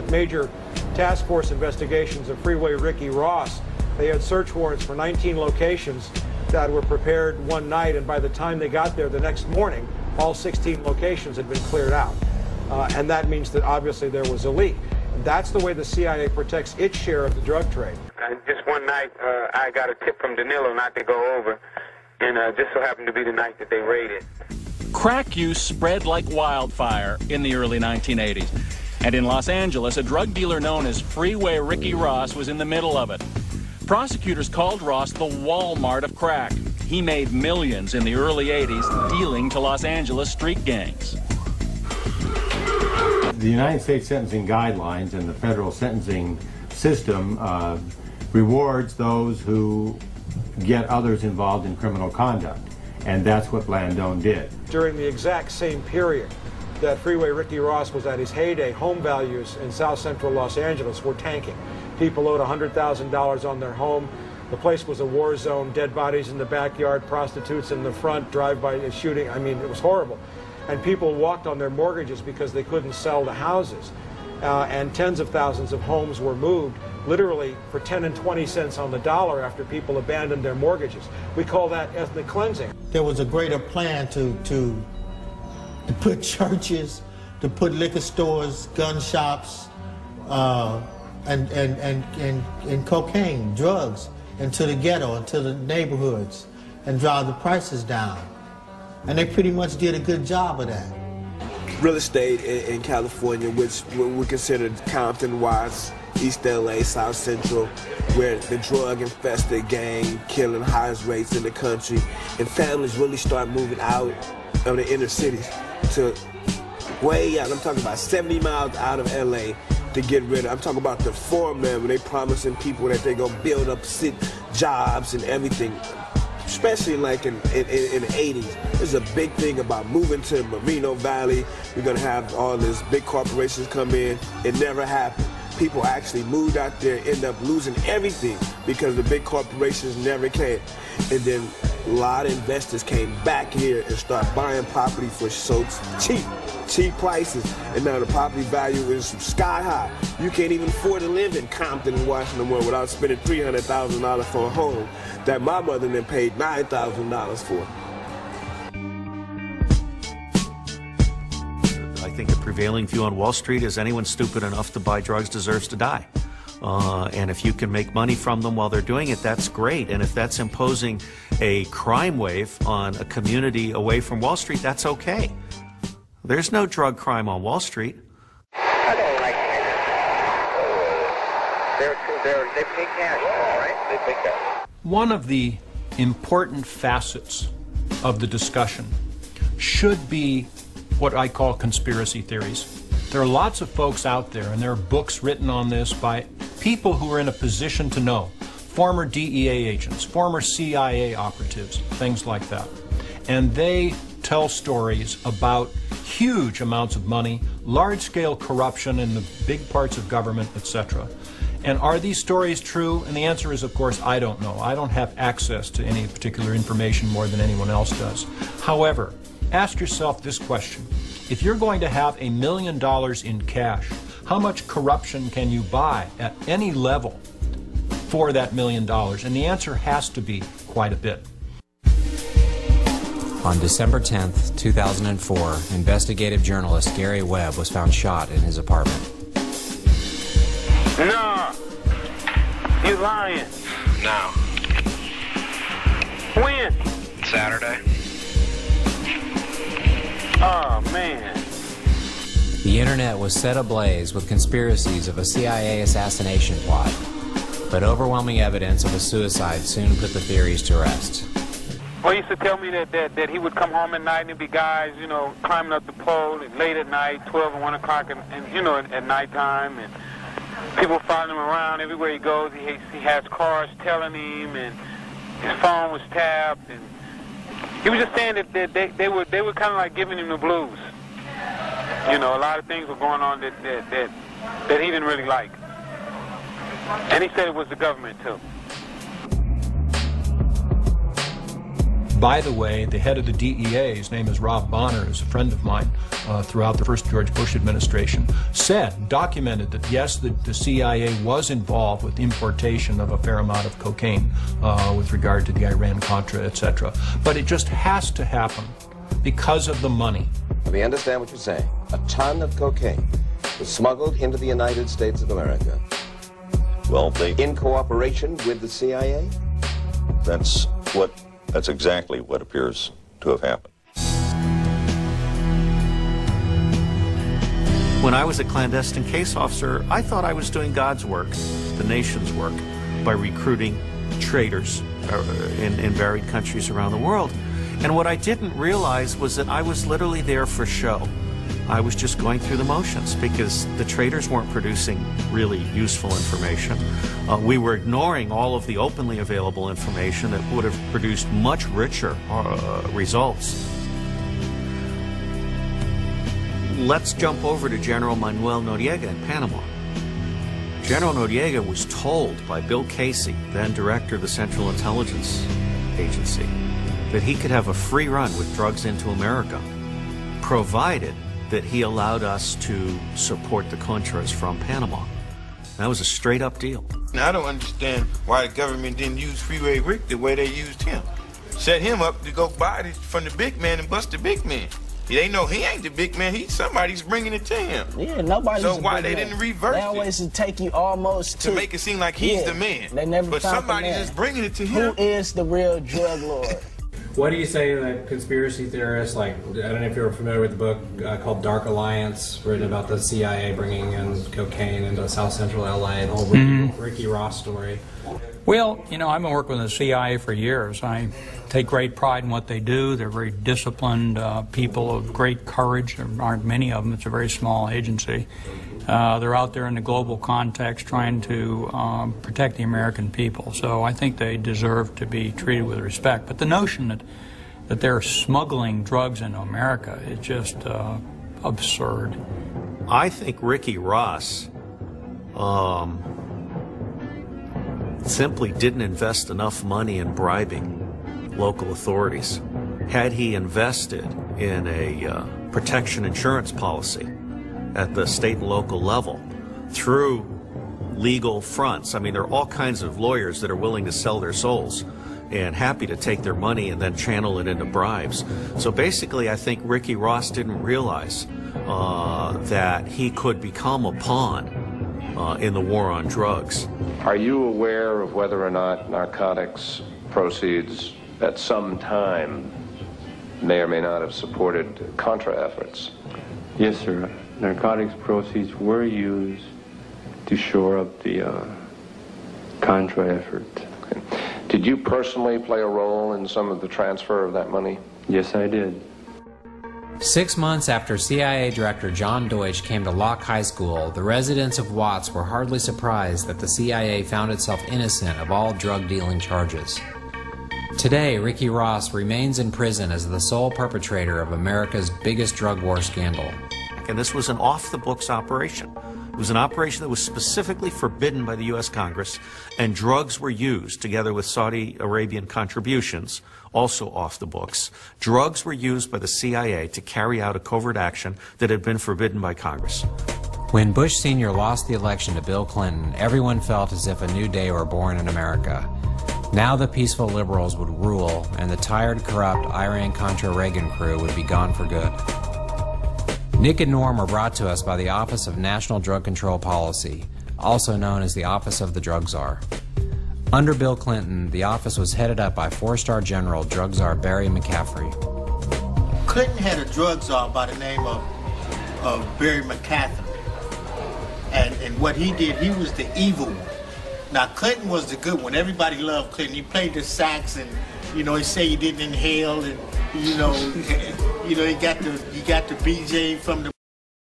major task force investigations of Freeway Ricky Ross. They had search warrants for 19 locations that were prepared one night, and by the time they got there the next morning, all 16 locations had been cleared out. And that means that obviously there was a leak. That's the way the CIA protects its share of the drug trade. Just one night, I got a tip from Danilo not to go over, and just so happened to be the night that they raided. Crack use spread like wildfire in the early 1980s. And in Los Angeles, a drug dealer known as Freeway Ricky Ross was in the middle of it. Prosecutors called Ross the Walmart of crack. He made millions in the early 80s dealing to Los Angeles street gangs. The United States sentencing guidelines and the federal sentencing system rewards those who get others involved in criminal conduct, and that's what Blandone did. During the exact same period that Freeway Ricky Ross was at his heyday, home values in South Central Los Angeles were tanking. People owed $100,000 on their home. The place was a war zone, dead bodies in the backyard, prostitutes in the front, drive-by shooting. I mean, it was horrible. And people walked on their mortgages because they couldn't sell the houses. And tens of thousands of homes were moved literally for 10 and 20 cents on the dollar after people abandoned their mortgages. We call that ethnic cleansing. There was a greater plan to put churches, to put liquor stores, gun shops, and cocaine, drugs into the ghetto, into the neighborhoods, and drive the prices down. And they pretty much did a good job of that. Real estate in California, which we consider Compton, Watts, East LA, South Central, where the drug-infested gang killing highest rates in the country, and families really start moving out of the inner cities to way out. I'm talking about 70 miles out of LA to get rid of. I'm talking about the foreman when they promising people that they're gonna build up jobs and everything. Especially like in the 80s. There's a big thing about moving to Moreno Valley. We're gonna have all these big corporations come in. It never happened. People actually moved out there, end up losing everything because the big corporations never came. And then a lot of investors came back here and started buying property for so cheap prices. And now the property value is sky high. You can't even afford to live in Compton and Washington no more without spending $300,000 for a home that my mother then paid $9,000 for. I think the prevailing view on Wall Street is anyone stupid enough to buy drugs deserves to die. And if you can make money from them while they're doing it, that's great. And if that's imposing a crime wave on a community away from Wall Street, that's okay. There's no drug crime on Wall Street. I don't like it. They pay cash, all right? They pay cash. One of the important facets of the discussion should be what I call conspiracy theories. There are lots of folks out there, and there are books written on this by people who are in a position to know. Former DEA agents, former CIA operatives, things like that. And they tell stories about huge amounts of money, large-scale corruption in the big parts of government, etc. And are these stories true? And the answer is, of course, I don't know. I don't have access to any particular information more than anyone else does. However, ask yourself this question. If you're going to have $1 million in cash, how much corruption can you buy at any level for that $1 million? And the answer has to be quite a bit. On December 10th, 2004, investigative journalist Gary Webb was found shot in his apartment. No, you lying. No. When? Saturday. Oh, man. The internet was set ablaze with conspiracies of a CIA assassination plot, but overwhelming evidence of a suicide soon put the theories to rest. Well, he used to tell me that he would come home at night and there'd be guys, you know, climbing up the pole late at night, 12 and 1 o'clock, and you know, at nighttime, and people following him around everywhere he goes. He has cars telling him, and his phone was tapped, and he was just saying that they were kind of like giving him the blues. You know, a lot of things were going on that he didn't really like. And he said it was the government, too. By the way, the head of the DEA, his name is Rob Bonner, who's a friend of mine throughout the first George Bush administration, documented that yes, the CIA was involved with importation of a fair amount of cocaine with regard to the Iran-Contra, etc. But it just has to happen because of the money. Let me understand what you're saying. A ton of cocaine was smuggled into the United States of America. Well, in cooperation with the CIA? That's exactly what appears to have happened. When I was a clandestine case officer, I thought I was doing God's work, the nation's work, by recruiting traitors in varied countries around the world. And what I didn't realize was that I was literally there for show. I was just going through the motions because the traitors weren't producing really useful information. We were ignoring all of the openly available information that would have produced much richer results. Let's jump over to General Manuel Noriega in Panama. General Noriega was told by Bill Casey, then director of the Central Intelligence Agency, that he could have a free run with drugs into America, provided that he allowed us to support the Contras from Panama. That was a straight-up deal. Now, I don't understand why the government didn't use Freeway Rick the way they used him. Set him up to go buy it from the big man and bust the big man. They know he ain't the big man. Somebody's bringing it to him. Yeah, nobody's So the why big they man. didn't reverse They always take you almost to make it seem like he's the man. They never but found somebody's the man. just bringing it to him. Who is the real drug lord? What do you say to the conspiracy theorists? Like, I don't know if you're familiar with the book called Dark Alliance, written about the CIA bringing in cocaine into South Central LA, the whole Ricky Ross story. Well, you know, I've been working with the CIA for years. I take great pride in what they do. They're very disciplined people of great courage. There aren't many of them. It's a very small agency. They're out there in the global context trying to protect the American people. So I think they deserve to be treated with respect. But the notion that they're smuggling drugs into America is just absurd. I think Ricky Ross simply didn't invest enough money in bribing local authorities. Had he invested in a protection insurance policy at the state and local level through legal fronts, I mean, there are all kinds of lawyers that are willing to sell their souls and happy to take their money and then channel it into bribes. So basically, I think Ricky Ross didn't realize that he could become a pawn in the war on drugs. Are you aware of whether or not narcotics proceeds at some time may or may not have supported Contra efforts? Yes, sir. Narcotics proceeds were used to shore up the Contra effort. Okay. Did you personally play a role in some of the transfer of that money? Yes, I did. 6 months after CIA Director John Deutsch came to Locke High School, the residents of Watts were hardly surprised that the CIA found itself innocent of all drug-dealing charges. Today, Ricky Ross remains in prison as the sole perpetrator of America's biggest drug war scandal. And this was an off-the-books operation. It was an operation that was specifically forbidden by the U.S. Congress, and drugs were used, together with Saudi Arabian contributions, also off the books. Drugs were used by the CIA to carry out a covert action that had been forbidden by Congress. When Bush Sr. lost the election to Bill Clinton, everyone felt as if a new day were born in America. Now the peaceful liberals would rule, and the tired, corrupt Iran-Contra Reagan crew would be gone for good. Nick and Norm were brought to us by the Office of National Drug Control Policy, also known as the Office of the Drug Czar. Under Bill Clinton, the office was headed up by four-star General Drug Czar Barry McCaffrey. Clinton had a drug czar by the name of Barry McCaffrey. And what he did, he was the evil one. Now, Clinton was the good one. Everybody loved Clinton. He played the sax, and, you know, he said he didn't inhale, and, you know, he got the BJ from the